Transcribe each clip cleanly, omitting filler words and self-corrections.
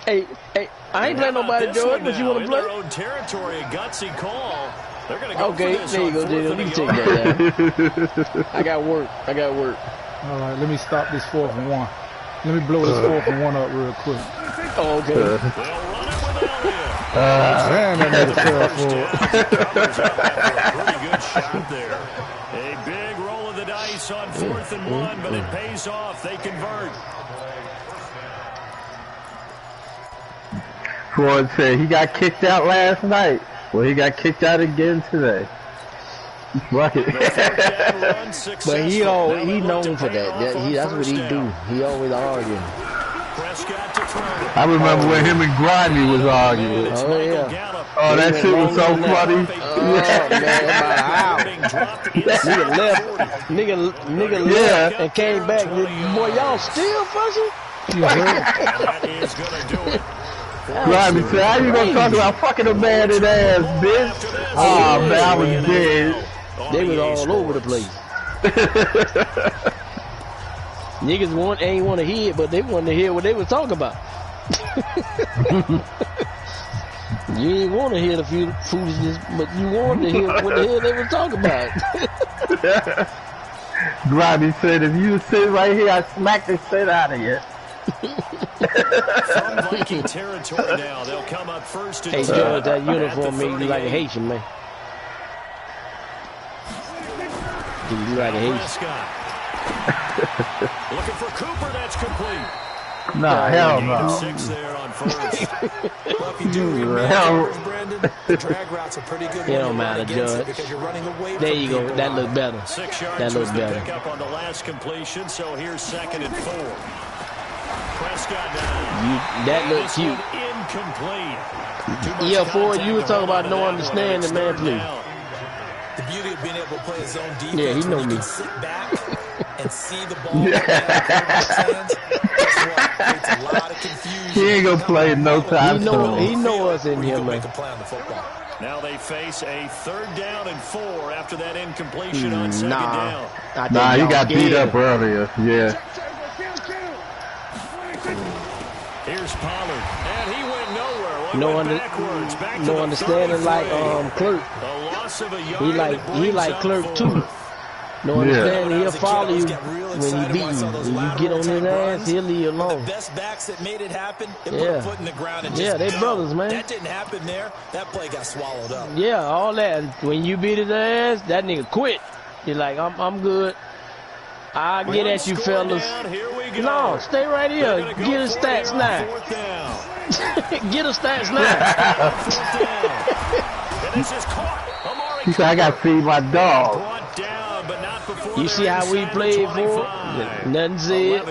Hey, I ain't playing nobody, George, but you want to play? Their own territory, a gutsy call. They're gonna go okay, there you go, Jalen. You can take that down. I got work. All right, let me stop this 4th and 1. Let me blow this 4th and 1 up real quick. Oh, okay. They'll run it with Elliott. Damn, that made a fair forward. Pretty good shot there. A big roll of the dice on 4th and 1, but it pays off. They convert. Ford said he got kicked out last night. Well, he got kicked out again today. Fuck it. But he known for that. That's what he do. He always arguing. I remember when him and Grimy was arguing. Oh yeah. Oh, that shit was so funny. Nigga left. Nigga left and came back. Boy, y'all still fussing? That is gonna do it. Grimy said, how you gonna talk about fucking a man in the ass, bitch? Oh, man, I was dead. They was all over the place. Niggas ain't want to hear it, but they wanted to hear what they was talking about. You ain't want to hear the foolishness, but you wanted to hear what the hell they were talking about. Grimy said, if you sit right here, I smack the shit out of you. From Viking territory now, they'll come up first. Hey, George, that uniform made you like a Haitian, man. You like a Haitian. Looking for Cooper, that's complete. Nah, hell no. 6 there on first. Well, if you do remember, Brandon, the drag routes are pretty good. It don't matter, Judge. Because you're running away there you go. That looks better. 6 yards that looks better. Pick up on the last completion, so here's 2nd and 4. Prescott down. That looks cute. Incomplete. Yeah, Ford, you were talking about no understanding, man, please. The beauty of being able to play his own defense. Yeah, he know me. Sit back and see the ball. Hands. It's a lot of confusion. He ain't gonna play no time. He know us in here, man. Now they face a 3rd down and 4 after that incompletion on 2nd down. Nah, he got beat up earlier. Yeah. Here's Pollard, and he went nowhere. No understanding like Clerk. He like Clerk too. No understanding. He'll follow you when you beat him. When you get on his ass, he'll leave you alone. The best backs that made it happen, they put a foot in the ground and just they brothers, man. That didn't happen there. That play got swallowed up. Yeah, all that. When you beat his ass, that nigga quit. He's like, I'm good. I'll get at you, fellas. No, stay right here. Get his stats now. Get his stats now. He said, I got to feed my dog. You see how we played for? Nothing said.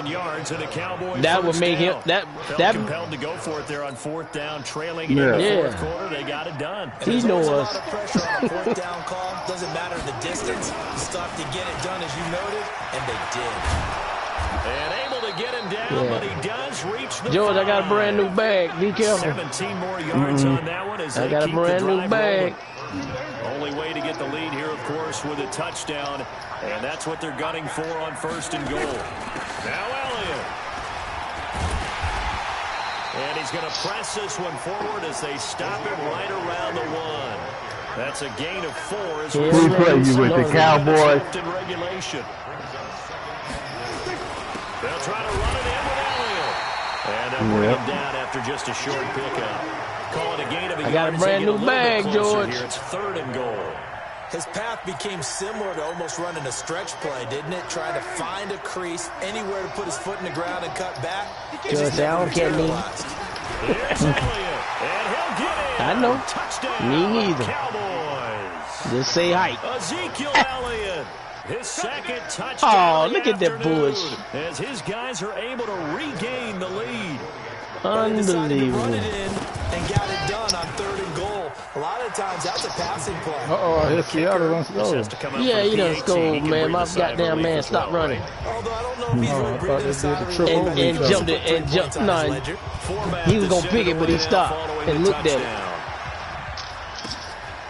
That would make him that compelled to go for it there on 4th down, trailing in the 4th quarter. They got it done. He knows us. Pressure on a 4th down call. Doesn't matter the distance. Stop to get it done as you noted, and they did. And able to get him down, but he does reach the George, I got a brand new bag. Be careful. 17 more yards on that one as I got a brand new bag. Only way to get the lead here, of course, with a touchdown. And that's what they're gunning for on 1st and goal. Now Elliott. And he's going to press this one forward as they stop him right around the 1. That's a gain of 4. Who play you with, the Cowboys? Regulation. They'll try to run it in with Elliott. And they'll bring him down after just a short pickup. Call it a gain of a yard. I got a brand new bag, George. Here. It's 3rd and goal. His path became similar to almost running a stretch play, didn't it? Trying to find a crease, anywhere to put his foot in the ground and cut back. Just I don't care me. I know. Touchdown. Me neither. Cowboys. Just say hi. Ezekiel Elliott. His 2nd touchdown. Oh, look at that bullshit. As his guys are able to regain the lead. Unbelievable. Run it in and got it done on 3rd and goal. A lot of times that's a passing play. I hear Seattle done score. Yeah, he done scored, man. My goddamn man stopped running. Although I don't know if he's and jumped it and jumped. No, he was gonna pick it, but he stopped and looked at it.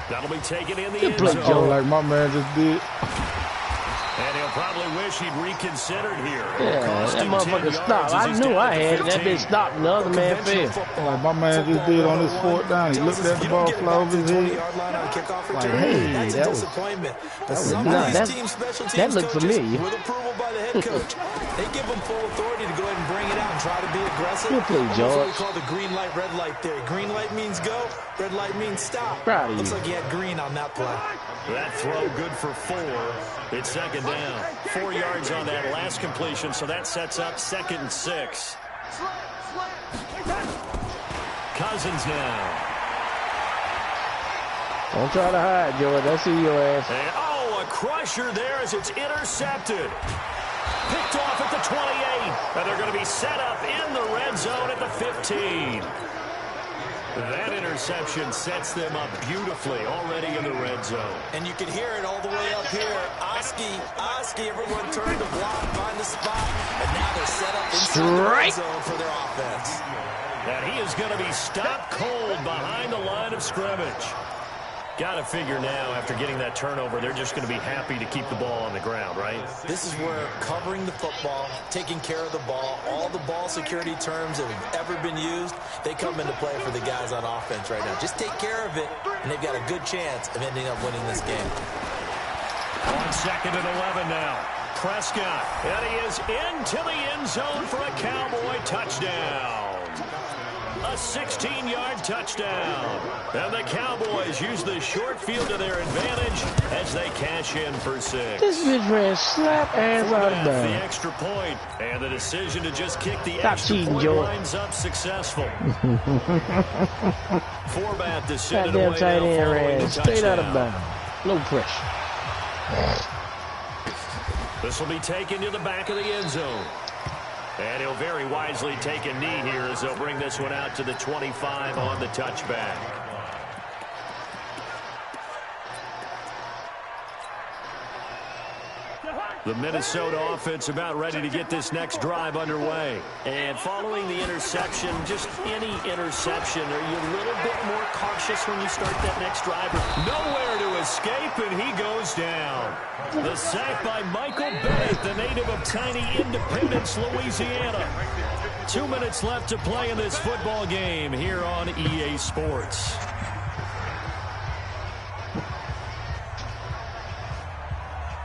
That'll be taken in the end zone. Like my man just did. And he'll probably wish he'd reconsidered here. Yeah, that motherfucker stopped. I knew I had it. That bitch stopped and the other man fell. Like my man just did on his fourth down. He looked at the ball fly over his head. Like, hey, that was disappointment. But some of these team special that teams looked coaches, familiar. with approval by the head coach, they give them full authority to go ahead and bring it out and try to be aggressive. Good play, Almost George. what we call the green light, red light theory. Green light means go, red light means stop. Proud of Looks you. like he had green on that play. That throw good for 4. It's second down. 4 yards on that last completion, so that sets up 2nd and 6. Cousins now. Don't try to hide, George. I see your ass. And, oh, a crusher there as it's intercepted. Picked off at the 28. And they're going to be set up in the red zone at the 15. That interception sets them up beautifully already in the red zone. And you can hear it all the way up here. Oski, everyone turned to block, find the spot, and now they're set up inside the red zone for their offense. And he is going to be stopped cold behind the line of scrimmage. Got to figure now, after getting that turnover, they're just going to be happy to keep the ball on the ground, right? This is where covering the football, taking care of the ball, all the ball security terms that have ever been used, they come into play for the guys on offense right now. Just take care of it, and they've got a good chance of ending up winning this game. On 2nd and 11 now. Prescott, and he is into the end zone for a Cowboy touchdown. A 16-yard touchdown. And the Cowboys use the short field to their advantage as they cash in for 6. This bitch ran slap ass out of The bounds. extra point, and the decision to just kick the Stop extra cheating, point Joe. lines up successful. Forbat descended Goddamn away tight now end following the ran straight out of touchdown. bounds. No pressure. This will be taken to the back of the end zone. And he'll very wisely take a knee here as they'll bring this one out to the 25 on the touchback. The Minnesota offense about ready to get this next drive underway. And following the interception, just any interception, are you a little bit more cautious when you start that next drive? Nowhere to escape, and he goes down. The sack by Michael Bennett, the native of tiny Independence, Louisiana. 2 minutes left to play in this football game here on EA Sports.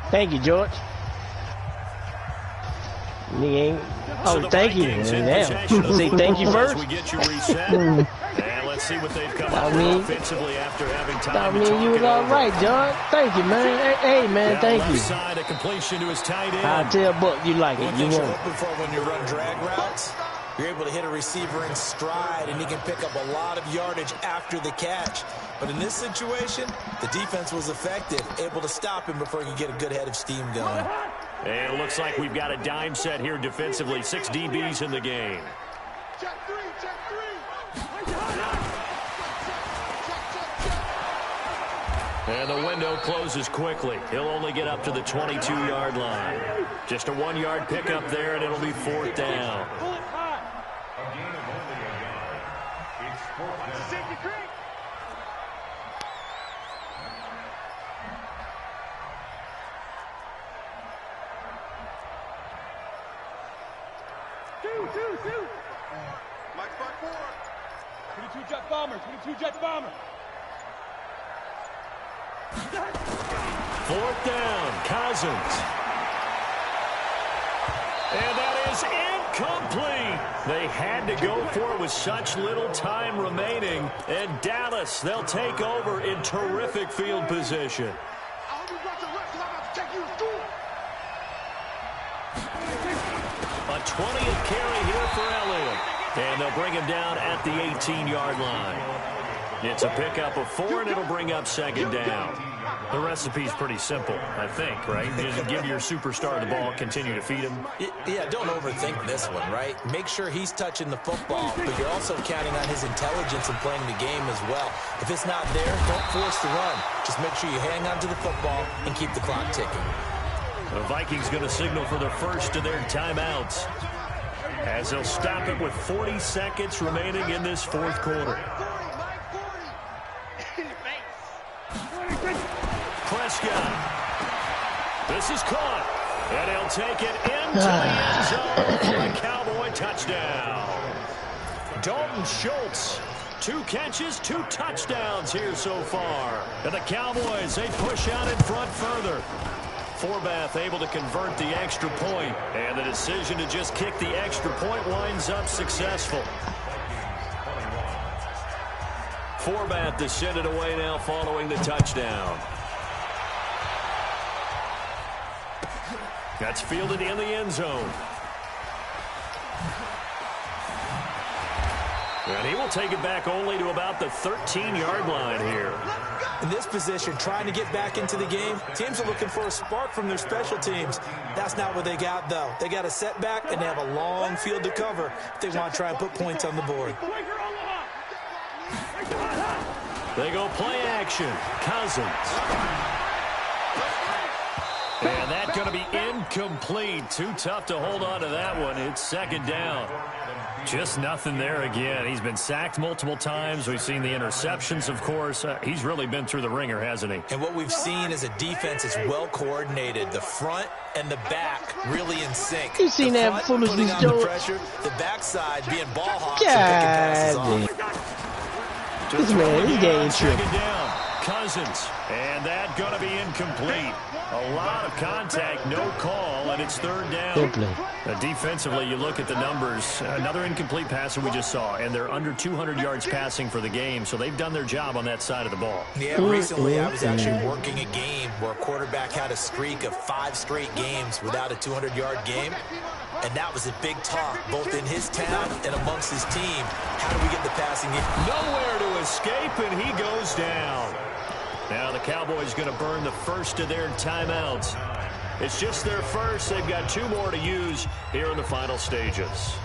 Thank you, George. Nigga ain't. Oh, thank you. Damn. Say thank you first. We get you reset. And let's see what they've come up with offensively after having time. I mean, you was all right, John. Thank you, man. Hey, man, thank you. Side, a completion to his tight end. I'll tell Buck you like it. You What you're won't. hoping for when you run drag routes, you're able to hit a receiver in stride, and he can pick up a lot of yardage after the catch. But in this situation, the defense was effective, able to stop him before he could get a good head of steam going. And it looks like we've got a dime set here defensively. 6 DBs in the game. And the window closes quickly. He'll only get up to the 22-yard line. Just a 1-yard pickup there, and it'll be 4th down. Mike's back forward. 22 jet bomber, 22 jet bomber. 4th down, Cousins. And that is incomplete. They had to go for it with such little time remaining. And Dallas, they'll take over in terrific field position. A 20th carry here for Elliott. And they'll bring him down at the 18-yard line. It's a pickup of 4, and it'll bring up 2nd down. The recipe's pretty simple, I think, right? Just give your superstar the ball, continue to feed him. Yeah, don't overthink this one, right? Make sure he's touching the football, but you're also counting on his intelligence in playing the game as well. If it's not there, don't force the run. Just make sure you hang on to the football and keep the clock ticking. The Vikings going to signal for the first of their timeouts as they'll stop it with 40 seconds remaining in this 4th quarter. Prescott. This is caught. And he'll take it into the end zone for a Cowboy touchdown. Dalton Schultz, 2 catches, 2 touchdowns here so far. And the Cowboys, they push out in front further. Forbath able to convert the extra point, and the decision to just kick the extra point winds up successful. Forbath to send it away now following the touchdown. That's fielded in the end zone. And he will take it back only to about the 13-yard line here. In this position, trying to get back into the game, teams are looking for a spark from their special teams. That's not what they got, though. They got a setback, and they have a long field to cover if they want to try and put points on the board. They go play action. Cousins. And that's going to be incomplete. Too tough to hold on to that one. It's second down. Just nothing there again. He's been sacked multiple times. We've seen the interceptions, of course. He's really been through the ringer, hasn't he? And what we've seen is a defense is well coordinated. The front and the back really in sync. You seen that foolishness, Joe? The backside being ball hawks and picking passes off. This man, he's getting tripped. Down. Cousins. And that's going to be incomplete. A lot of contact, no call, and it's third down. Defensively, you look at the numbers. Another incomplete passer we just saw, and they're under 200 yards passing for the game, so they've done their job on that side of the ball. Yeah, recently I was actually working a game where a quarterback had a streak of 5 straight games without a 200-yard game, and that was a big talk, both in his town and amongst his team. How do we get the passing game? Nowhere to escape, and he goes down. Now the Cowboys going to burn the first of their timeouts. It's just their first. They've got 2 more to use here in the final stages.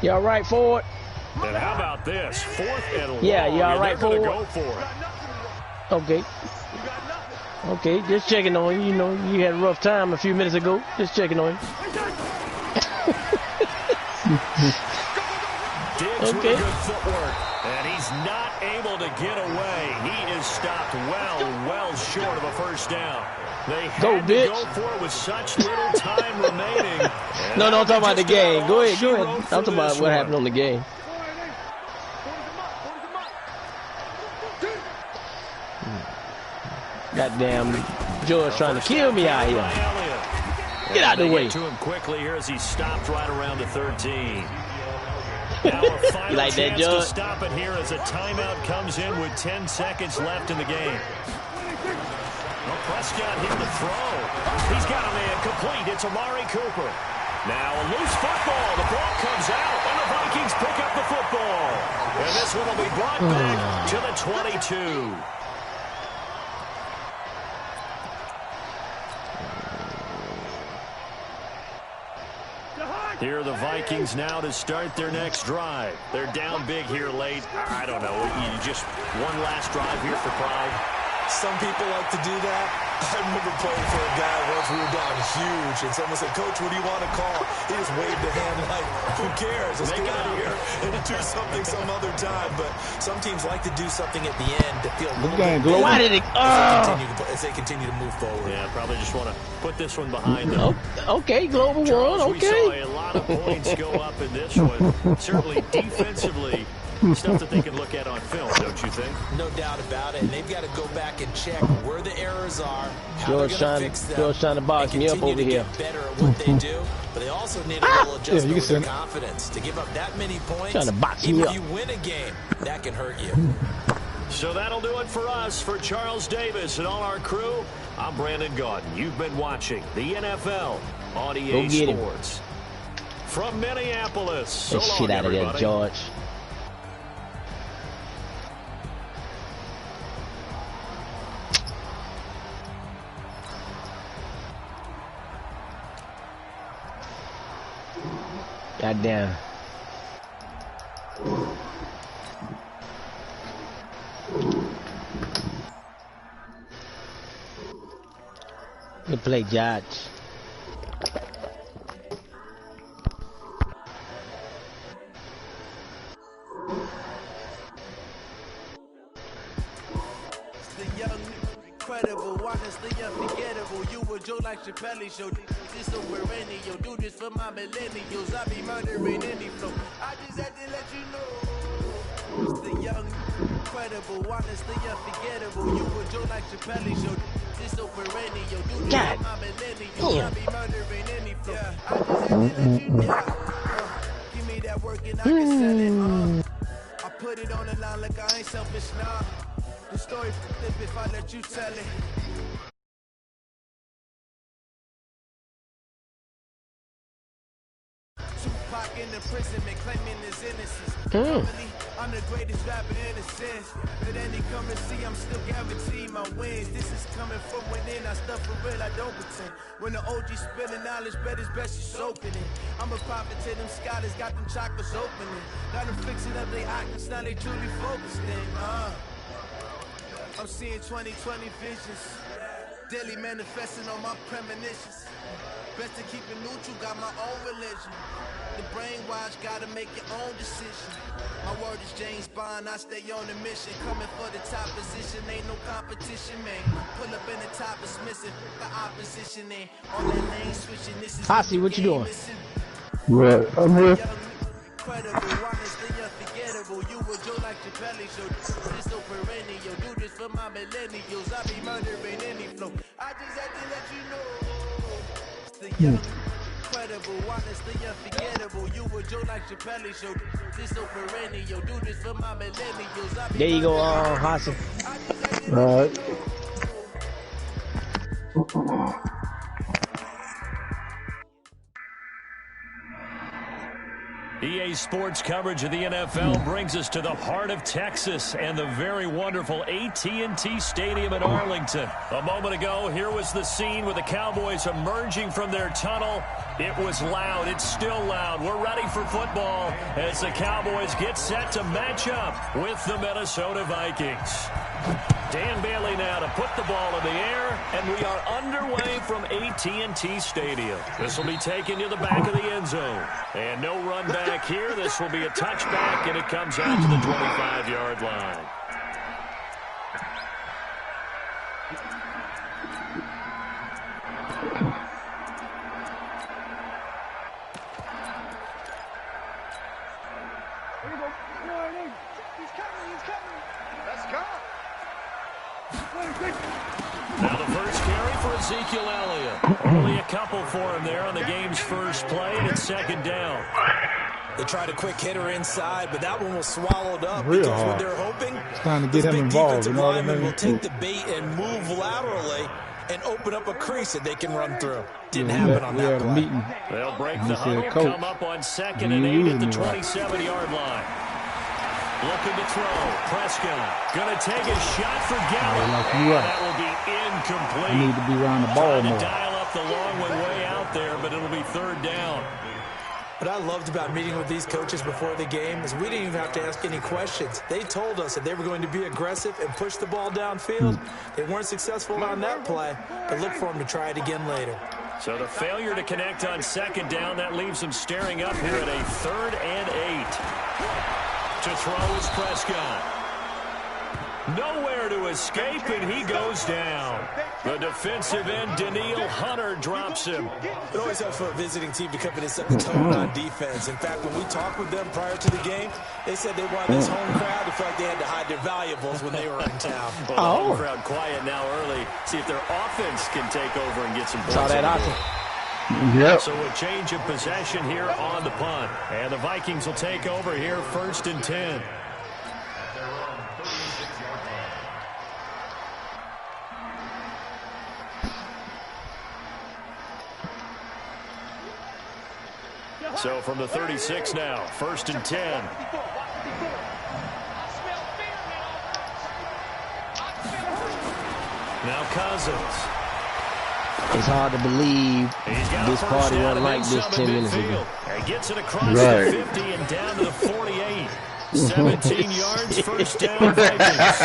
You all right, Ford? And how about this? 4th and long. Yeah, you all right, Ford? Go for it. Okay. Okay, just checking on you. You know, you had a rough time a few minutes ago. Just checking on you. Diggs with good footwork, and he's not able to get away. He is stopped well short of a first down. They had to go for it with such little time remaining. No, I'm talking about the game. Go ahead. I'm talking about what happened on the game. Goddamn, George trying to kill me out here. Get out of the way. To him quickly here as he stopped right around the 13. Now a final like that, chance George? to stop it here as a timeout comes in with 10 seconds left in the game. Well, Prescott here to throw. He's got a man complete. It's Amari Cooper. Now a loose football. The ball comes out, and the Vikings pick up the football. And this one will be brought back to the 22. Here are the Vikings now to start their next drive. They're down big here late. I don't know. You just one last drive here for pride. Some people like to do that. I remember playing for a guy once we were down huge, and someone said, "Coach, what do you want to call?" He just waved a hand like, "Who cares? Let's get out of here and do something some other time." But some teams like to do something at the end to feel a little bit better Why did it? as they continue to move forward. Yeah, probably just want to put this one behind them. Okay, Global Charles, One. Okay. We saw a lot of points go up in this one. Certainly defensively, stuff that they can look at on film, don't you think? No doubt about it. And they've got to go back and check where the errors are, how George they're going to fix them, trying to box me up over here. Get better at what they do. But they also need a little adjustment with their confidence. To give up that many points, Trying to box even me if up. you win a game, that can hurt you. So that'll do it for us. For Charles Davis and all our crew, I'm Brandon Gaudin. You've been watching the NFL on EA Sports. From Minneapolis. So Get shit out of there, George. Goddamn. Good play, Judge. like Chappelle show. This so perennial, do this for my millennials. I be murdering any flow. I just had to let you know. It's the young, incredible, honestly unforgettable. You would Joe like Chappelle show. This so perennial, do this for my millennials. I be murdering any flow. I just had to let you know. Give me that work and I can sell it. I put it on the line like I ain't selfish now. The story flip if I let you tell it. Tupac in the imprisonment claiming his innocence. I'm the greatest rapper in a sense. But any currency, I'm still guaranteed my wins. This is coming from within. I stuff for real, I don't pretend. When the OG spilling knowledge, bet it's best you soaking it. I'm a prophet to them scholars, got them chakras opening. Got them fixing up their octaves, now they truly focused in. I'm seeing 2020 visions. Daily manifesting on my premonitions. Best to keep it neutral, got my own religion. The brainwash, gotta make your own decision. My word is James Bond, I stay on the mission. Coming for the top position, ain't no competition, man. Pull up in the top is missing, the opposition ain't. All that lane switching, this is Posse, what you doing? What? I'm here. Incredible, honestly unforgettable. You would Joe like Chappelle show. This so perennial, do this for my millennials. I be murdering any flow. I just had to let you know. It's the young, incredible, honestly unforgettable. You would Joe like Chappelle show. This so perennial, do this for my millennials. I be There you go, Hassan. All right. EA Sports coverage of the NFL brings us to the heart of Texas and the very wonderful AT&T Stadium in Arlington. A moment ago, here was the scene with the Cowboys emerging from their tunnel. It was loud. It's still loud. We're ready for football as the Cowboys get set to match up with the Minnesota Vikings. Dan Bailey now to put the ball in the air, and we are underway from AT&T Stadium. This will be taken to the back of the end zone. And no run back here. This will be a touchback, and it comes out to the 25-yard line. Now the first carry for Ezekiel Elliott. Only a couple for him there on the game's first play, and it's second down. They tried a quick hitter inside, but that one was swallowed up Real because hard. what they're hoping, It's time to get this him big involved, defensive you know what I lineman mean? will take the bait and move laterally and open up a crease that they can run through. Didn't happen on we that had a play. meeting. They'll break And the he said, huddle, "Coach, come up on second you and 8 at the using me right." 27-yard line. Looking to throw. Prescott going to take a shot for Gallup. like you right. That will be incomplete. I need to be around the ball Trying to more. dial up the long one way out there, but it'll be third down. What I loved about meeting with these coaches before the game is we didn't even have to ask any questions. They told us that they were going to be aggressive and push the ball downfield. They weren't successful on that play, but look for them to try it again later. So the failure to connect on second down, that leaves them staring up here at a 3rd and 8. To throw is Prescott. Nowhere to escape, and he goes down. The defensive end, Daniil Hunter, drops him. It always helps for a visiting team to come in and set the tone on defense. In fact, when we talked with them prior to the game, they said they wanted this home crowd to feel like they had to hide their valuables when they were in town. Well, the home crowd quiet now early. See if their offense can take over and get some points. Saw that option. Yep. So a change of possession here on the punt. And the Vikings will take over here 1st and 10. So from the 36 now, 1st and 10. Now Cousins. It's hard to believe this party wasn't like this 10 minutes ago. He gets it across the 50 and down to the 48. 17 yards, first down, Vikings.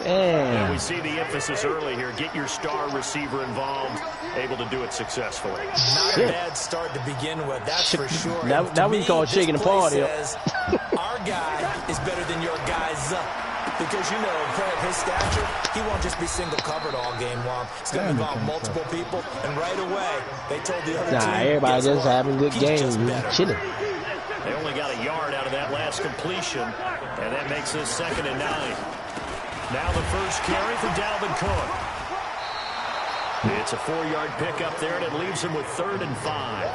And we see the emphasis early here. Get your star receiver involved, able to do it successfully. Not a bad start to begin with, that's for sure. That we call shaking the party up. Our guy is better than your guys. The Because, you know, at his stature, he won't just be single covered all game long. He's going to involve multiple people, and right away, they told the other team, everybody just having good games. Chilling. They only got a yard out of that last completion, and that makes this 2nd and 9. Now the first carry for Dalvin Cook. It's a 4-yard pickup there, and it leaves him with 3rd and 5.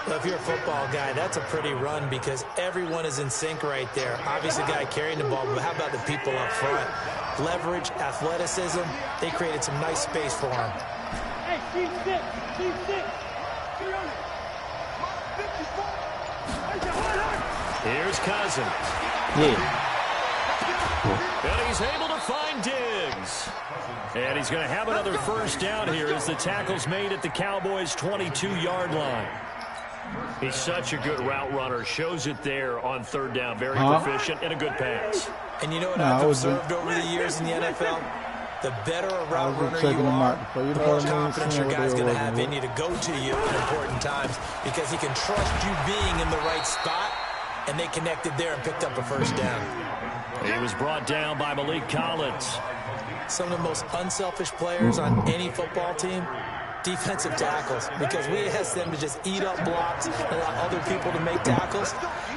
Well, if you're a football guy, that's a pretty run because everyone is in sync right there. Obviously, the guy carrying the ball, but how about the people up front? Leverage, athleticism, they created some nice space for him. Hey, team 6, team 6. Here's Cousins. Yeah. And he's able to find Diggs. And he's going to have another first down here as the tackle's made at the Cowboys' 22-yard line. He's such a good route runner. Shows it there on 3rd down. Very proficient and a good pass. And you know what I've observed over the years in the NFL? The better a route runner you are, the more confidence your guy's going to have in you to go to you in important times because he can trust you being in the right spot, and they connected there and picked up a first down. He was brought down by Malik Collins. Some of the most unselfish players on any football team, defensive tackles, because we ask them to just eat up blocks and allow other people to make tackles.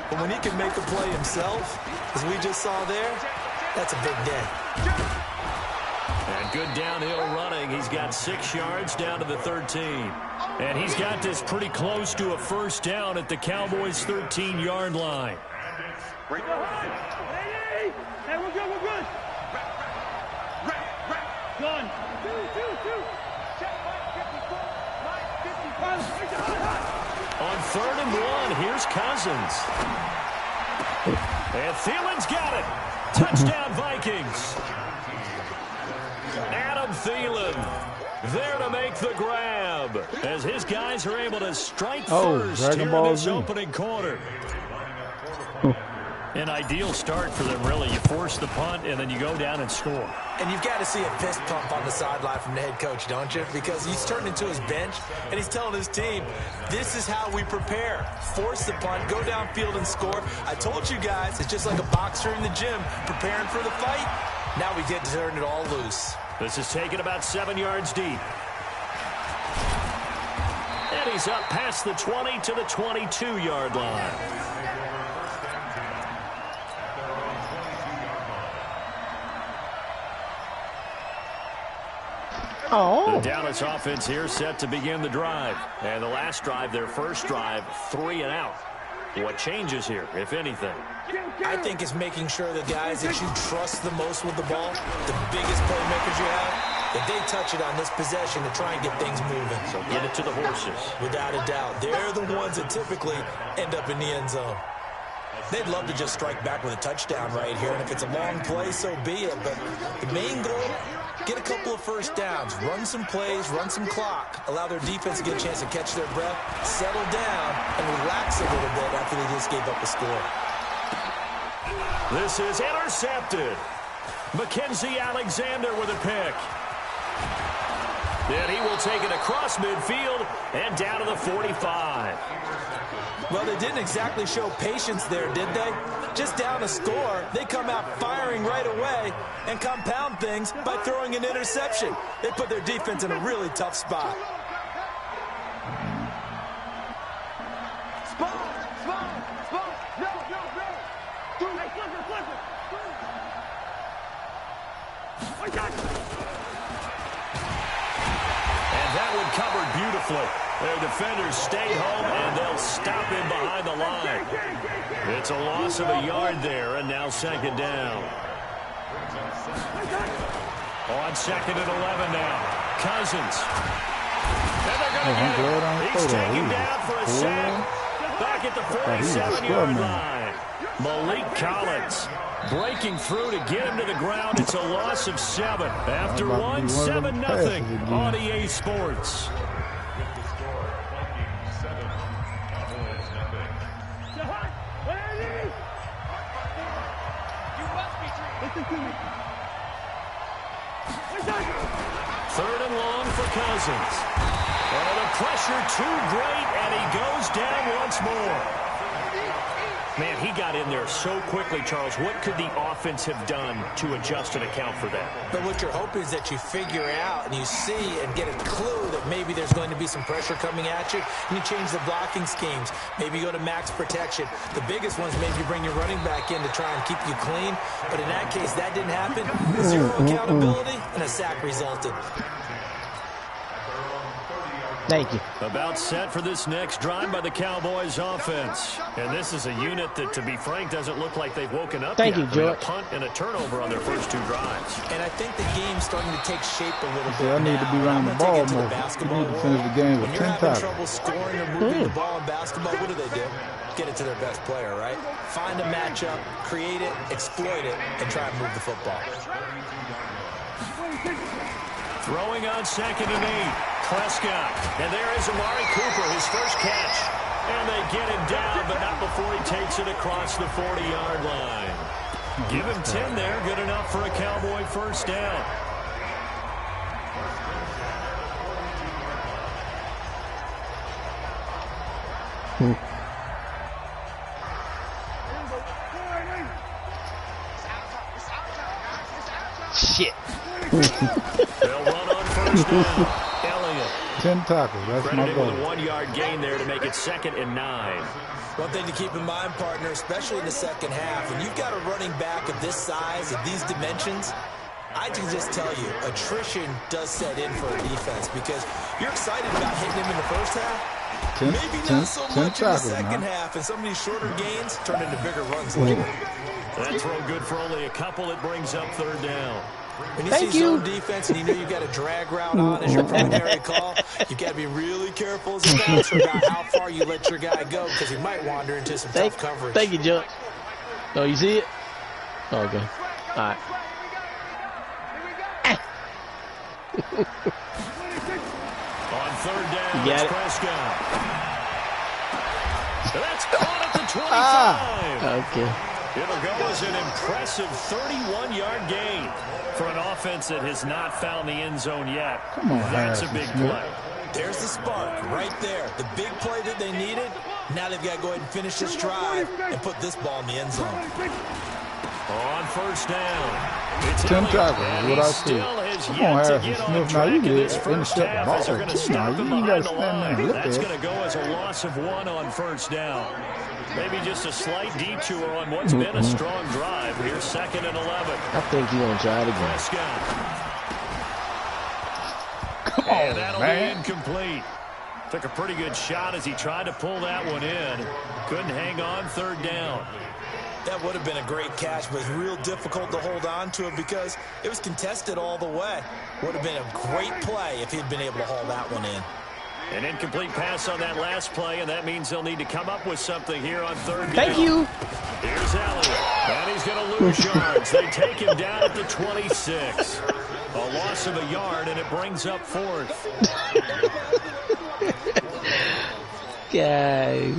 But when he can make a play himself, as we just saw there, that's a big day. And good downhill running. He's got 6 yards down to the 13. And he's got this pretty close to a first down at the Cowboys' 13-yard line. Hey, we're good, we're good. Done. Two. Check, Mike 54. Mike 55. On 3rd and 1, here's Cousins. And Thielen's got it. Touchdown, Vikings. Adam Thielen there to make the grab as his guys are able to strike first here in this opening quarter. An ideal start for them, really. You force the punt, and then you go down and score. And you've got to see a fist pump on the sideline from the head coach, don't you? Because he's turned into his bench, and he's telling his team, this is how we prepare. Force the punt, go downfield and score. I told you guys, it's just like a boxer in the gym preparing for the fight. Now we get to turn it all loose. This is taken about 7 yards deep. And he's up past the 20 to the 22-yard line. The Dallas offense here set to begin the drive. And the last drive, their first drive, 3 and out. What changes here, if anything? I think it's making sure the guys that you trust the most with the ball, the biggest playmakers you have, that they touch it on this possession to try and get things moving. So get it to the horses. Without a doubt. They're the ones that typically end up in the end zone. They'd love to just strike back with a touchdown right here, and if it's a long play, so be it. But the main goal, get a couple of first downs, run some plays, run some clock, allow their defense to get a chance to catch their breath, settle down, and relax a little bit after they just gave up a score. This is intercepted. Mackenzie Alexander with a pick. Then he will take it across midfield and down to the 45. Well, they didn't exactly show patience there, did they? Just down a score, they come out firing right away and compound things by throwing an interception. They put their defense in a really tough spot. And that one covered beautifully. Their defenders stayed home, and they'll stop him behind the line. It's a loss of a yard there, and now 2nd down. On 2nd and 11 now. Cousins. And they're going to get him. He's taken down for a sack. Back at the 47-yard line. Malik Collins breaking through to get him to the ground. It's a loss of 7. After 7-0 on EA Sports. Third and long for Cousins. Oh, the pressure too great, and he goes down once more. Man, he got in there so quickly, Charles. What could the offense have done to adjust and account for that? But what you're hoping is that you figure out and you see and get a clue that maybe there's going to be some pressure coming at you, and you change the blocking schemes. Maybe you go to max protection. The biggest ones, maybe you bring your running back in to try and keep you clean. But in that case, that didn't happen. Zero accountability, and a sack resulted. Thank you. About set for this next drive by the Cowboys offense. And this is a unit that, to be frank, doesn't look like they've woken up Thank yet. you, George. A punt and a turnover on their first 2 drives. And I think the game's starting to take shape a little bit. I need to be running the ball more. You need to finish the game with 10 When you're having tackles. trouble scoring or moving the ball in basketball, what do? Get it to their best player, right? Find a matchup, create it, exploit it, and try and move the football. Throwing on 2nd and 8. Prescott. And there is Amari Cooper, his first catch. And they get him down, but not before he takes it across the 40-yard line. Give him 10 there. Good enough for a Cowboy first down. Shit. They'll run on first down. Elliott. 10 tackles. That's my Credited goal. with a 1-yard gain there to make it 2nd and 9. One thing to keep in mind, partner, especially in the second half, when you've got a running back of this size, of these dimensions, I can just tell you, attrition does set in for a defense because you're excited about hitting him in the first half. Maybe not so much in the second half, and some of these shorter gains turn into bigger runs later. That throw good for only a couple. It brings up 3rd down. When you see zone defense and you know you've got a drag route on as your primary call, you've got to be really careful as a bouncer about how far you let your guy go because he might wander into some tough coverage. Thank you, Judge. Oh, you see it? Oh, okay. All right. On 3rd down, it's Prescott. That's caught at the 25. Okay. It'll go as an impressive 31-yard gain for an offense that has not found the end zone yet. Come on, that's a big play. There's the spark right there. The big play that they needed. Now they've got to go ahead and finish this drive and put this ball in the end zone. On first down, it's 10 tackles is what I see. Come on, Harrison Smith. Now you get it. Intercept the ball. Now you ain't got to stand there and look at it. That's going to go as a loss of 1 on first down. Maybe just a slight detour on what's been a strong drive. Here's 2nd and 11. I think he's going to try it again. Prescott. Come And on, that'll man. be incomplete. Took a pretty good shot as he tried to pull that one in. Couldn't hang on 3rd down. That would have been a great catch, but it's real difficult to hold on to it because it was contested all the way. Would have been a great play if he'd been able to haul that one in. An incomplete pass on that last play, and that means they'll need to come up with something here on 3rd down. Thank you. Here's Elliott, and he's going to lose yards. They take him down at the 26. A loss of a yard, and it brings up 4th. Okay.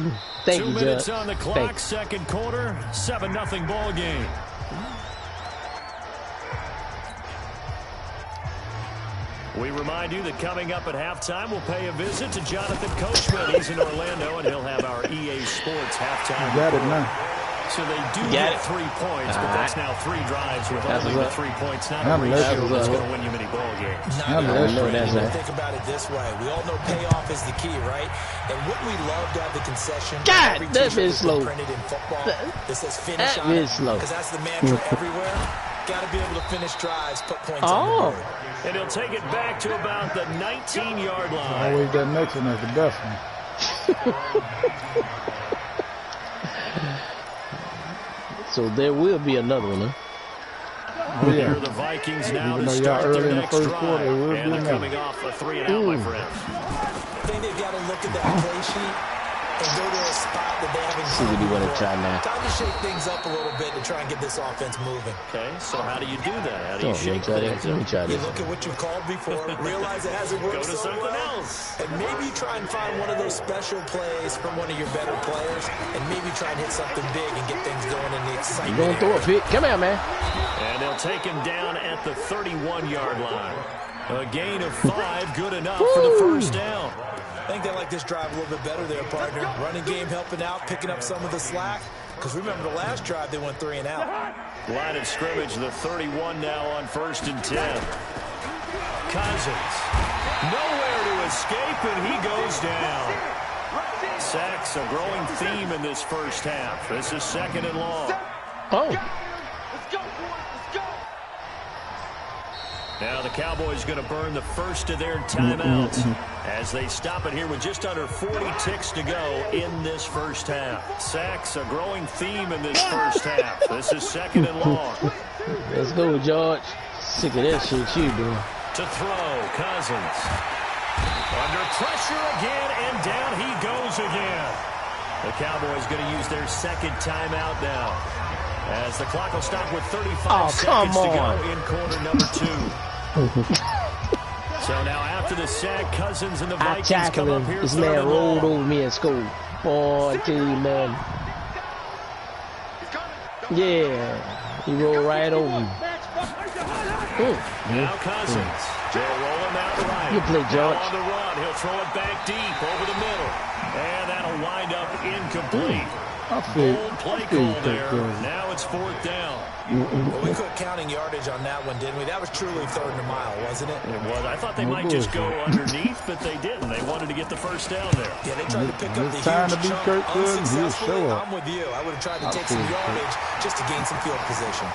Thank 2 you, minutes Judge. on the clock, 2nd quarter, 7-0 ball game. We remind you that coming up at halftime, we'll pay a visit to Jonathan Coachman. He's in Orlando, and he'll have our EA Sports halftime. You got it now. So they do get 3 points, but that's now 3 drives with only the 3 points. Not a ratio that's going to win you many ball games. Think about it this way. We all know payoff is the key, right? And wouldn't we love to have the concession? God, that is slow. Printed in football that says finish on it, because that's the mantra everywhere. Got to be able to finish drives, put points on the board. And he'll take it back to about the 19-yard line. Always that next one is the best one. So there will be another one, huh? Oh, yeah. Here are the Vikings now Even to though start y'all their early in the next first drive. quarter, it will be And they're another. coming off a 3-and-out, my friend. I think they've got to look at that play sheet and go to a spot that they haven't See what you want to try now. Time to shake things up a little bit to try and get this offense moving. Okay, so how do you do that? How do you Let shake me things try up? You this. look at what you've called before, realize it hasn't worked Go to so something well, else. and maybe try and find one of those special plays from one of your better players, and maybe try and hit something big and get things going in the excitement. You going to throw a pick? Come here, man. And they'll take him down at the 31-yard line. A gain of 5, good enough for the first down. I think they like this drive a little bit better there, partner. Running game helping out, picking up some of the slack. Because remember, the last drive, they went 3 and out. Line of scrimmage, the 31 now on 1st and 10. Cousins. Nowhere to escape, and he goes down. Sacks, a growing theme in this first half. This is 2nd and long. Oh. Now the Cowboys going to burn the first of their timeouts as they stop it here with just under 40 ticks to go in this first half. Sacks, a growing theme in this first half. This is 2nd and long. Let's go, George. Sick of that shit you doing. To throw, Cousins. Under pressure again, and down he goes again. The Cowboys going to use their 2nd timeout now, as the clock will stop with 35 seconds to go in quarter number 2. So now after the sack, Cousins and the Vikings come up here. This man rolled over me in school. Boy, I tell you, man. Yeah, he rolled right over me. Now Cousins. They'll roll him out right. You play, George. Now on the run, he'll throw it back deep over the middle. And that'll wind up incomplete. Bold play call there. Now it's 4th down. Well, we quit counting yardage on that one, didn't we? That was truly 3rd and a mile, wasn't it? It was. I thought they might just go underneath, but they didn't. They wanted to get the first down there. Yeah, they tried to pick up the time to huge be chunk Kirk Cousins. He'll unsuccessfully. show up. I'm with you. I would have tried to take some yardage just to gain some field position.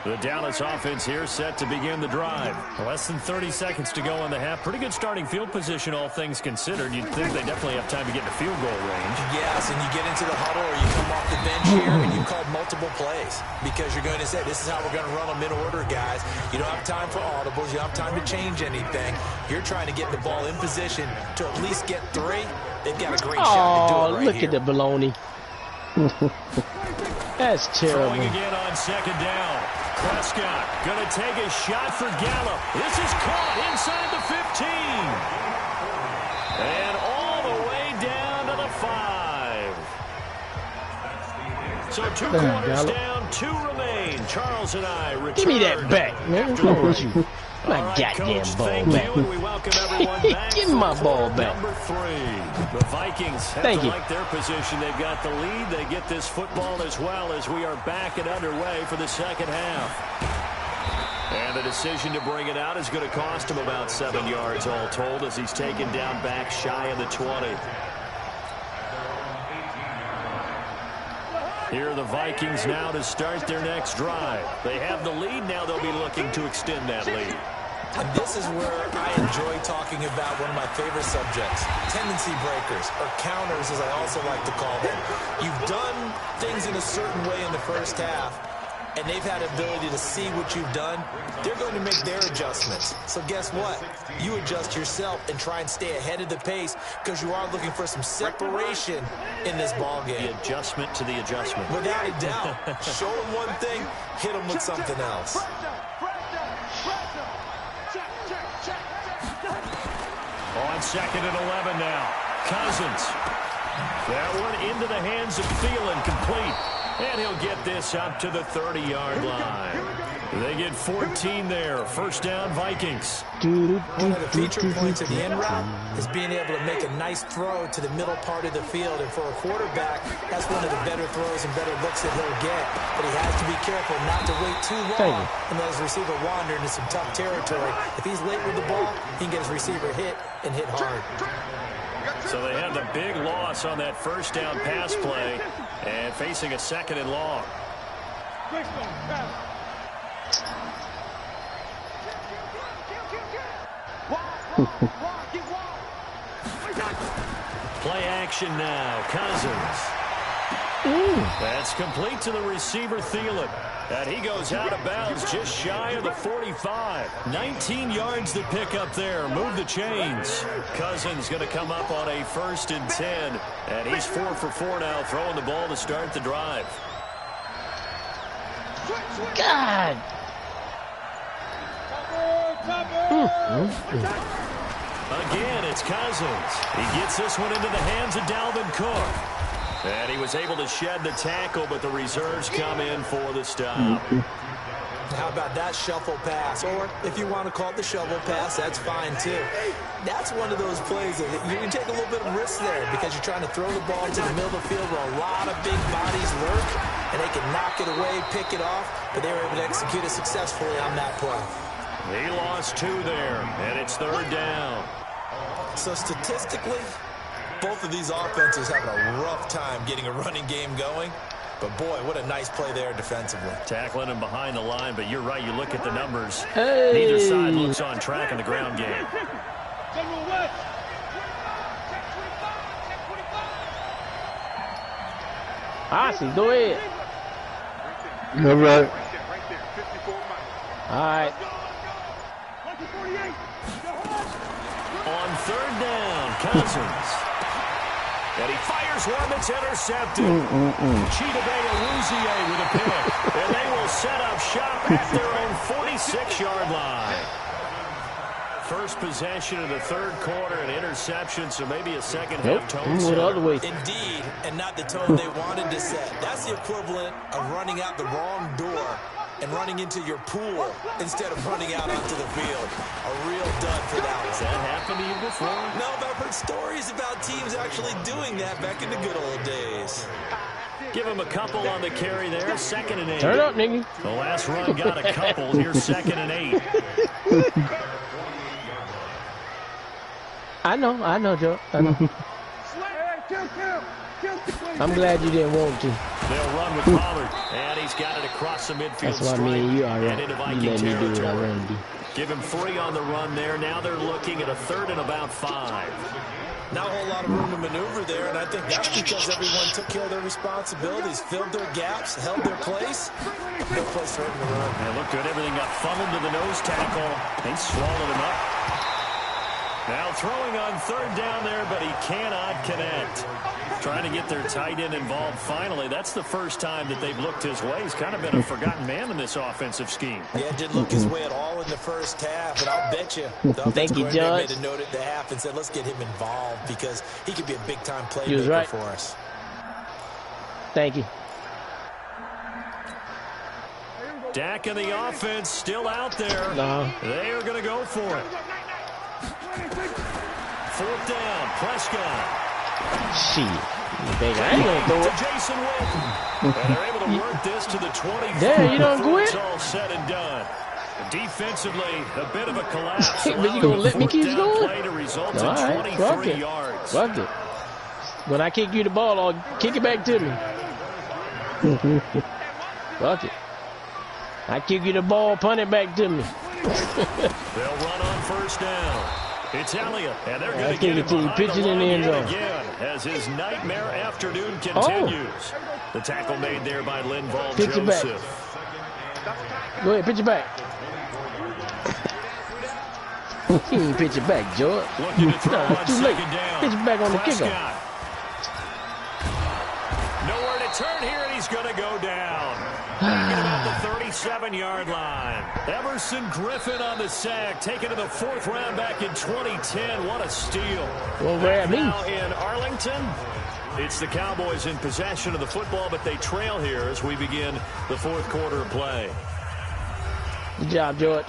The Dallas offense here set to begin the drive. Less than 30 seconds to go in the half. Pretty good starting field position, all things considered. You'd think they definitely have time to get in the field goal range. Yes, and you get into the huddle or you come off the bench here and you call multiple plays because you're going to say, this is how we're going to run them in order, guys. You don't have time for audibles. You don't have time to change anything. You're trying to get the ball in position to at least get 3. They've got a great shot to do it right look here. at the baloney. That's terrible. Throwing again on 2nd down. Prescott going to take a shot for Gallup. This is caught inside the 15. And all the way down to the 5. So 2 quarters down, 2 remain. Charles and I return. Give me that back, man. What's wrong with you? My goddamn ball back. We welcome everyone back. Give me my ball back. Number 3. The Vikings have to like their position. They've got the lead. They get this football as well as we are back and underway for the second half. And the decision to bring it out is going to cost him about 7 yards all told as he's taken down back shy of the 20. Here are the Vikings now to start their next drive. They have the lead. Now they'll be looking to extend that lead. And this is where I enjoy talking about one of my favorite subjects, tendency breakers, or counters as I also like to call them. You've done things in a certain way in the first half, and they've had the ability to see what you've done. They're going to make their adjustments. So guess what? You adjust yourself and try and stay ahead of the pace because you are looking for some separation in this ball game. The adjustment to the adjustment. Without a doubt. Show them one thing, hit them with something else. On 2nd and 11 now. Cousins. That one into the hands of Thielen, complete. And he'll get this up to the 30-yard line. They get 14 there. First down, Vikings. One of the feature points of the end route is being able to make a nice throw to the middle part of the field. And for a quarterback, that's one of the better throws and better looks that he'll get. But he has to be careful not to wait too long and let his receiver wander into some tough territory. If he's late with the ball, he can get his receiver hit and hit hard. So they had the big loss on that first down pass play and facing a 2nd and long. Play action now. Cousins. That's complete to the receiver, Thielen. And he goes out of bounds just shy of the 45. 19 yards to pick up there. Move the chains. Cousins going to come up on a 1st and 10. And he's 4 for 4 now, throwing the ball to start the drive. God. Again, it's Cousins. He gets this one into the hands of Dalvin Cook. And he was able to shed the tackle, but the reserves come in for the stop. How about that shuffle pass? Or if you want to call it the shovel pass, that's fine too. That's one of those plays that you can take a little bit of risk there because you're trying to throw the ball to the middle of the field where a lot of big bodies lurk, and they can knock it away, pick it off, but they were able to execute it successfully on that play. He lost 2 there, and it's 3rd down. So statistically, both of these offenses having a rough time getting a running game going. But, boy, what a nice play there defensively. Tackling him behind the line, but you're right. You look at the numbers. Hey. Neither side looks on track in the ground game. Aussie, go ahead. All right. All right. On 3rd down, Cousins. And he fires one that's intercepted. Chidobe Awuzie with a pick. And they will set up shop at their own 46-yard line. First possession of the 3rd quarter, an interception, so maybe a second-half tone the other way. Indeed, and not the tone they wanted to set. That's the equivalent of running out the wrong door and running into your pool instead of running out onto the field. A real dud for that one. Has that happened to you before? No, but I've heard stories about teams actually doing that back in the good old days. Give him a couple on the carry there. 2nd and 8. Turn up, nigga. The last run got a couple. Here's 2nd and 8. I know, Joe. I know. I'm glad you didn't want to. They'll run with Pollard, and he's got it across the midfield. That's why me and you are right. Into You Viking let me do what I territory. want to do. Give him 3 on the run there. Now they're looking at a 3rd and about 5. Not a whole lot of room to maneuver there, and I think that's because everyone took care of their responsibilities, filled their gaps, held their place. No place for him to run. They look good. Everything got funneled to the nose tackle. They swallowed him up. Now throwing on 3rd down there, but he cannot connect. Trying to get their tight end involved finally. That's the first time that they've looked his way. He's kind of been a forgotten man in this offensive scheme. Yeah, it didn't look his way at all in the first half, and I'll bet you the Thank you, offensive coordinator Judge. made a note at the half and said, let's get him involved because he could be a big-time He was playmaker right. for us. Thank you. Dak and the offense still out there. No. They are going to go for it. 4th down, Prescott. Shit. Baby, I ain't gonna throw To it. Jason Witten. And they're able to work this to the 24 Damn, you don't before quit? it's all said and done. Defensively, a bit of a collapse. But you allowing gonna the let me 4th keep down going? play to result All in right, fuck 23 it. yards. Fuck it. When I kick you the ball, I'll kick it back to me. Fuck it. I kick you the ball, punt it back to me. They'll run on 1st down. It's Elliott, and they're going to kick get it him till he behind pitch the it in the line end yet zone. again as his nightmare afternoon continues. The tackle made there by Linval Pitch it back. Joseph. Go ahead, pitch it back. He ain't pitch it back, George. Looking to throw Nah, on it's too late. 2nd down. Pitch it back on the kickoff. Prescott. Nowhere to turn here, and he's going to go down. Back at about the 37-yard line. Everson Griffin on the sack, taken to the 4th round back in 2010. What a steal. Well, grab me. Now in Arlington, it's the Cowboys in possession of the football, but they trail here as we begin the 4th quarter of play. Good job, George.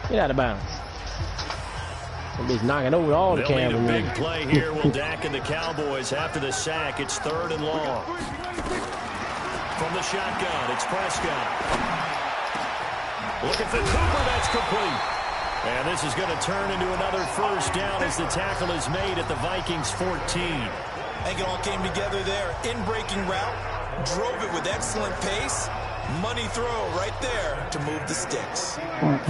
Get out of bounds. He's knocking over all the They'll need a cameramen. big play here. Will Dak and the Cowboys after the sack. It's 3rd and long. From the shotgun, it's Prescott. Looking for Cooper. That's complete. And this is going to turn into another 1st down as the tackle is made at the Vikings 14. I think it all came together there. In-breaking route, drove it with excellent pace. Money throw right there to move the sticks.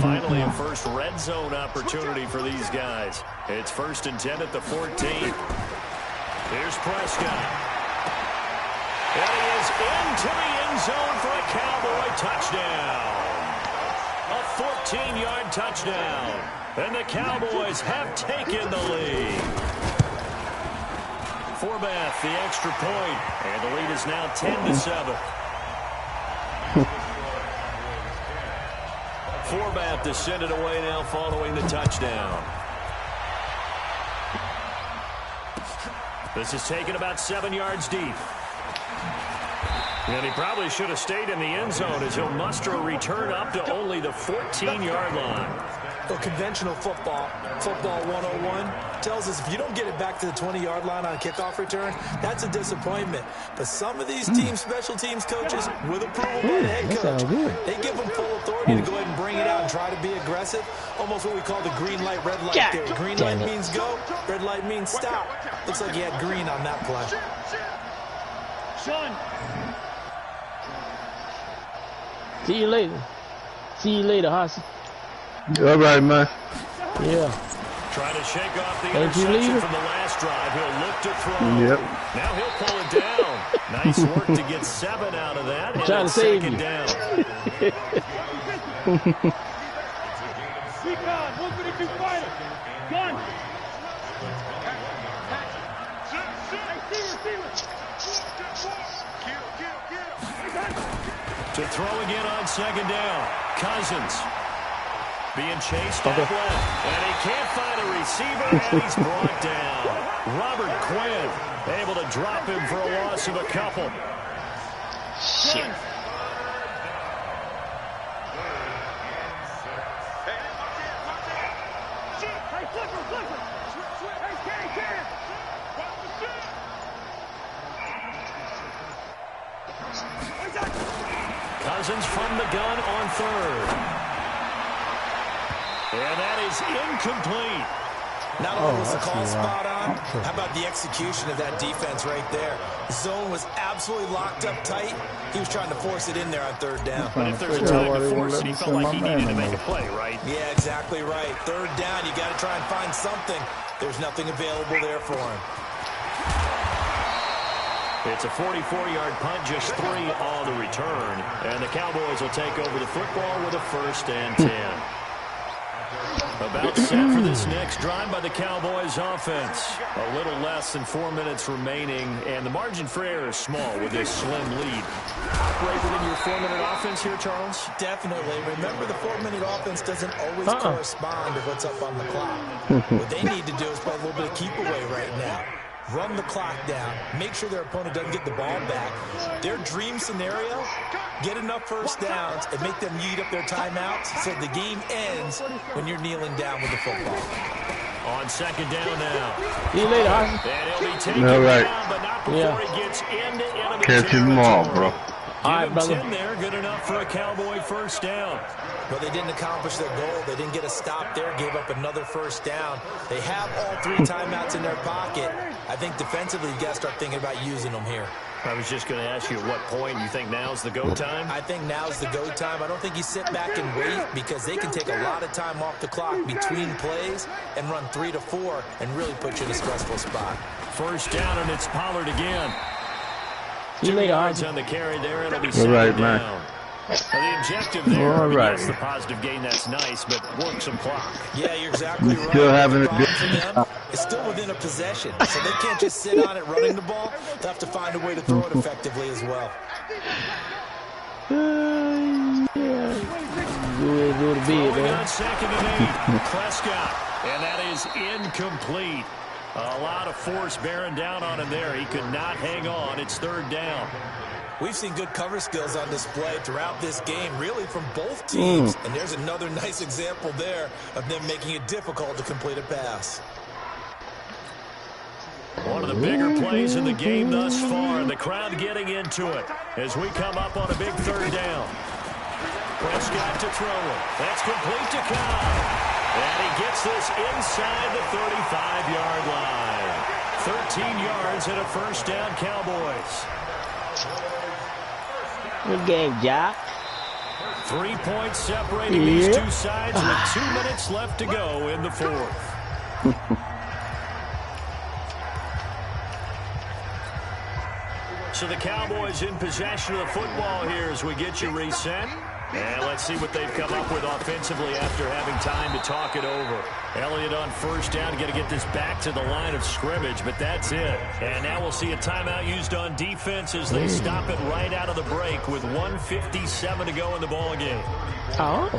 Finally, a first red zone opportunity for these guys. It's 1st and 10 at the 14. Here's Prescott. And he is into the end zone for a Cowboy touchdown. A 14-yard touchdown. And the Cowboys have taken the lead. Forbath, the extra point. And the lead is now 10-7. Forbath descended away now following the touchdown. This is taken about 7 yards deep. And he probably should have stayed in the end zone as he'll muster a return up to only the 14-yard line. Well, conventional football 101, tells us if you don't get it back to the 20-yard line on a kickoff return, that's a disappointment. But some of these teams, special teams coaches, with approval by the head coach, they give them full authority to go ahead and bring it out and try to be aggressive. Almost what we call the green light, red light theory. Green light means go, red light means stop. Looks like he had green on that play. Sean. See you later. See you later, Hossy. All right, man. Yeah. Trying to shake off the interception from the last drive. He'll look to throw. Yep. Now he'll pull it down. Nice work to get 7 out of that. I'm trying to save you. Down. Recon, 132 final. Gun. To throw again on 2nd down. Cousins being chased out left. And he can't find a receiver, and he's brought down. Robert Quinn able to drop him for a loss of a couple. Shit. Cousins from the gun on 3rd. And that is incomplete. Not only was the call spot on, how about the execution of that defense right there? The zone was absolutely locked up tight. He was trying to force it in there on 3rd down. But if there's a time to force it, he felt like he needed to make a play, right? Yeah, exactly right. 3rd down, you got to try and find something. There's nothing available there for him. It's a 44-yard punt, just 3 on the return. And the Cowboys will take over the football with a 1st and 10. About set for this next drive by the Cowboys offense. A little less than 4 minutes remaining, and the margin for error is small with this slim lead. Operate within your 4-minute offense here, Charles? Definitely. Remember, the 4-minute offense doesn't always correspond to what's up on the clock. What they need to do is play a little bit of keep away right now. Run the clock down, make sure their opponent doesn't get the ball back. Their dream scenario, get enough 1st downs and make them eat up their timeouts so the game ends when you're kneeling down with the football. On 2nd down now. See you later, Hossy. And he'll be taken down, but not before he gets into enemy Catch him all, bro. All right, brother. 10 there, good enough for a Cowboy 1st down. But they didn't accomplish their goal. They didn't get a stop there, gave up another 1st down. They have all 3 timeouts in their pocket. I think defensively, you got to start thinking about using them here. I was just going to ask you at what point you think now's the go time? I think now's the go time. I don't think you sit back and wait because they can take a lot of time off the clock between plays and run 3 to 4 and really put you in a stressful spot. 1st down, and it's Pollard again. See you later, Hossy. On the carry there, it'll be 2nd down. Well, the objective there, yes, the positive gain, that's nice, but work some clock. Yeah, you're exactly right. Still having a good them, it's still within a possession, so they can't just sit on it running the ball. They'll have to find a way to throw it effectively as well. Go to bed, man. On 2nd and 8, Prescott, and that is incomplete. A lot of force bearing down on him there. He could not hang on. It's 3rd down. We've seen good cover skills on display throughout this game, really from both teams. And there's another nice example there of them making it difficult to complete a pass. One of the bigger plays in the game thus far. The crowd getting into it as we come up on a big 3rd down. Prescott to throw it. That's complete to Cobb. And he gets this inside the 35-yard line. 13 yards and a 1st down, Cowboys. Good game, Jack. 3 points separating these two sides with 2 minutes left to go in the 4th. So the Cowboys in possession of the football here as we get you reset. And let's see what they've come up with offensively after having time to talk it over. Elliott on 1st down, got to get this back to the line of scrimmage, but that's it. And now we'll see a timeout used on defense as they stop it right out of the break with 1:57 to go in the ball game. Oh.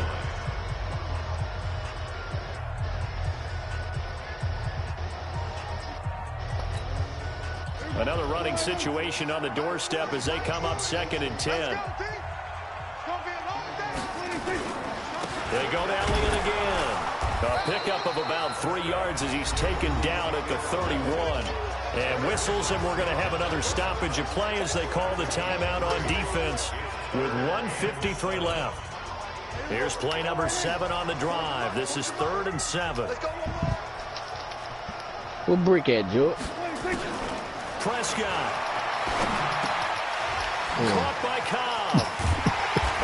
Another running situation on the doorstep as they come up 2nd and 10. They go to Elliott again. A pickup of about 3 yards as he's taken down at the 31. And whistles, and we're going to have another stoppage of play as they call the timeout on defense with 1:53 left. Here's play number 7 on the drive. This is 3rd and 7. What brick at, George? Prescott. Caught by Cobb.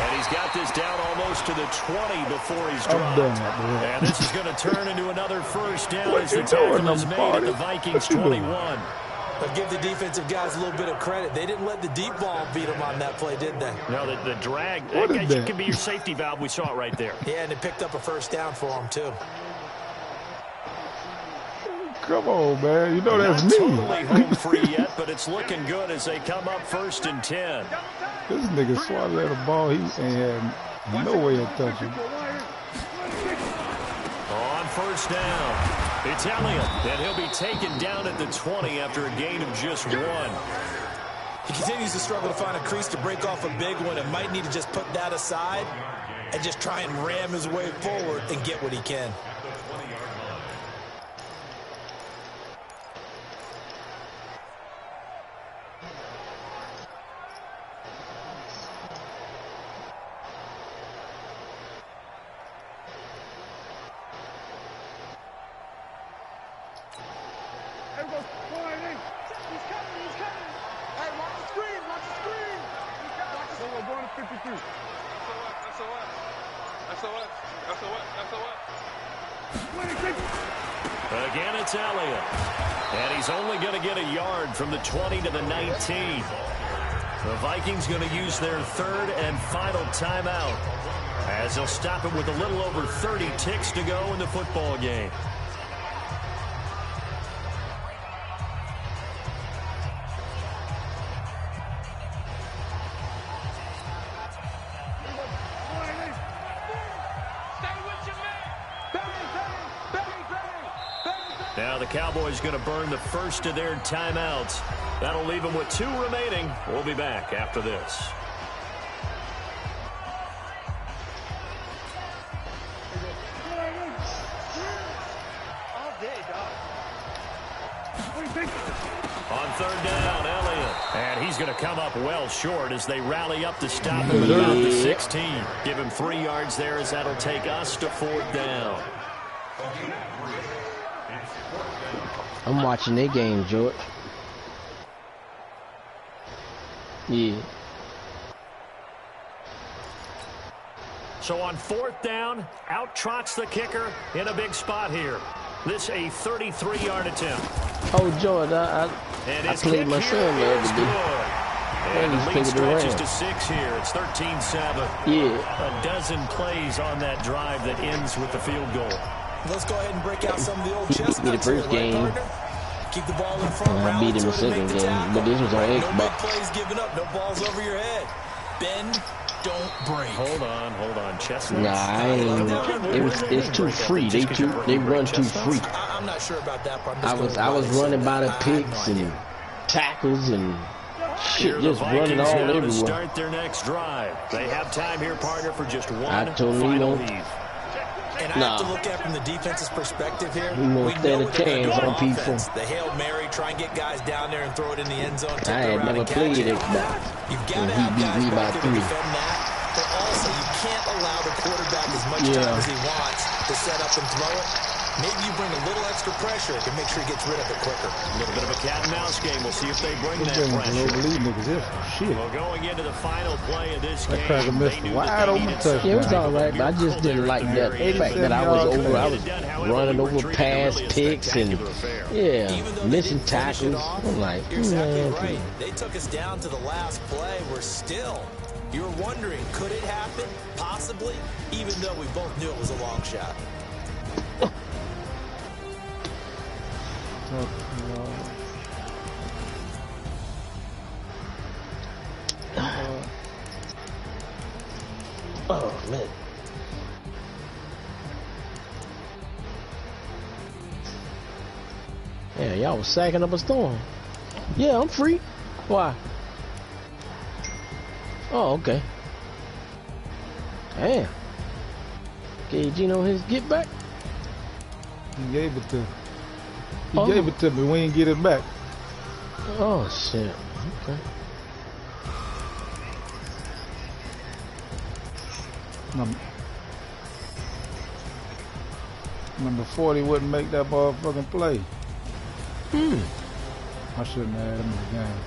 And he's got this down almost to the 20 before he's dropped. And this is going to turn into another first down as the tackle is made at the Vikings 21. But give the defensive guys a little bit of credit. They didn't let the deep ball beat them on that play, did they? No, the drag, that could be your safety valve. We saw it right there. Yeah, and it picked up a first down for them, too. Come on, man. You know that's Not me. totally home free yet, but it's looking good as they come up 1st and 10. This nigga swatted at a ball he ain't had no way of touching. On 1st down. It's Elliott, and he'll be taken down at the 20 after a gain of just 1. He continues to struggle to find a crease to break off a big one and might need to just put that aside and just try and ram his way forward and get what he can. Again, it's Elliott. And he's only going to get a yard from the 20 to the 19. The Vikings going to use their 3rd and final timeout as they'll stop it with a little over 30 ticks to go in the football game. Now the Cowboys going to burn the first of their timeouts. That'll leave them with 2 remaining. We'll be back after this. On 3rd down, Elliott. And he's going to come up well short as they rally up to stop him at about the 16. Give him 3 yards there as that'll take us to 4th down. I'm watching their game, George. Yeah. So on 4th down, out trots the kicker in a big spot here. This a 33-yard attempt. Oh, George, I played my son the other day. And the lead stretches to 6 here. It's 13-7. Yeah. A dozen plays on that drive that ends with the field goal. Let's go ahead and break out some of the old chestnuts. The first game. Keep the ball in front. I beat him the 2nd game, but this was on Xbox. No big plays given up. No balls over your head. Bend, don't break. Hold on. Chestnuts. Nah, I ain't. It's too free. They run too free. I'm not sure about that part. I was running by the picks and tackles and shit, just running all everywhere. To start their next drive. They have time here, partner, for just one totally final don't. leave. And I have to look at from the defense's perspective here. We won't stand a chance on people. The Hail Mary, try and get guys down there and throw it in the end zone. I had never played Xbox. You've got to have guys back there to defend that. But also, you can't allow the quarterback as much time as he wants to set up and throw it. Maybe you bring a little extra pressure to make sure he gets rid of it quicker. A little bit of a cat and mouse game. We'll see if they bring that pressure. Well, going into the final play of this game, Cracker missed wide open touchdown. Yeah, it was all right, but I just didn't like that fact that I was running over past picks and missing tackles. I'm like, right. They took us down to the last play. We're still. You're wondering, could it happen? Possibly, even though we both knew it was a long shot. Oh, man. Yeah, y'all was sacking up a storm. Yeah, I'm free. Why? Oh, okay. Damn. Gave Gino his get back. He gave it to. He gave it to me. We ain't get it back. Oh shit. Okay. Number 40 wouldn't make that motherfucking play. Hmm. I shouldn't have had him in the game.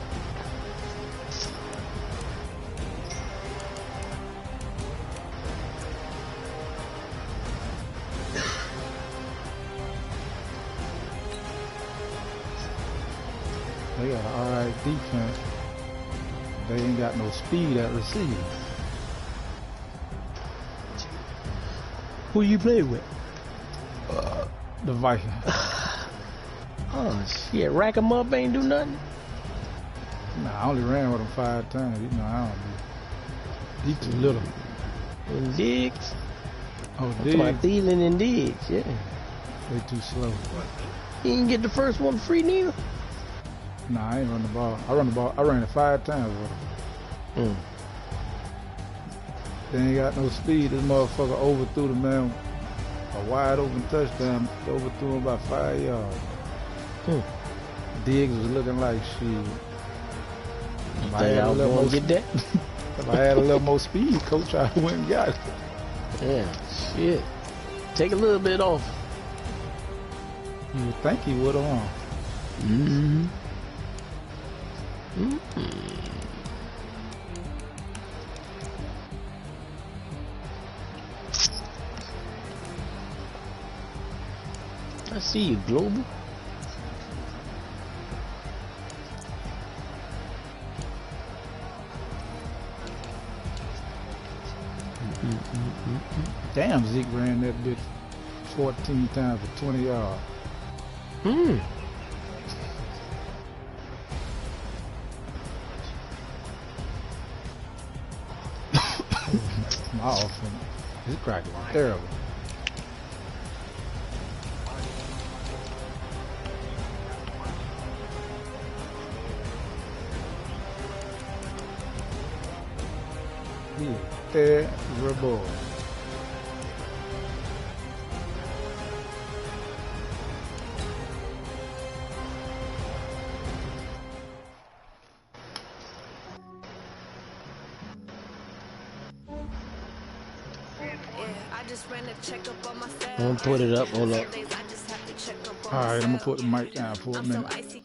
They got an alright defense. They ain't got no speed at receiver. Who you play with? The Vikings. Oh shit, rack 'em up ain't do nothing. Nah, I only ran with him 5 times. You know, I don't do. He too little. And Diggs. Oh, That's Diggs. my Thielen and Diggs, yeah. They too slow. He didn't get the first one free neither. Nah, I ain't run the ball. I ran it 5 times with him. They ain't got no speed. This motherfucker overthrew the man. A wide open touchdown. Overthrew him by 5 yards. Diggs was looking like shit. If I had a little more get that? If I had a little more speed, coach, I went and got it. Yeah, shit. Take a little bit off. You would think he would have won. Mm-hmm. I see you, Global. Damn, Zeke ran that bitch 14 times for 20 yards. My offense, this crack is terrible. Yeah, terrible. I'm gonna put it up, hold up. Alright, I'm gonna put the mic down for a minute.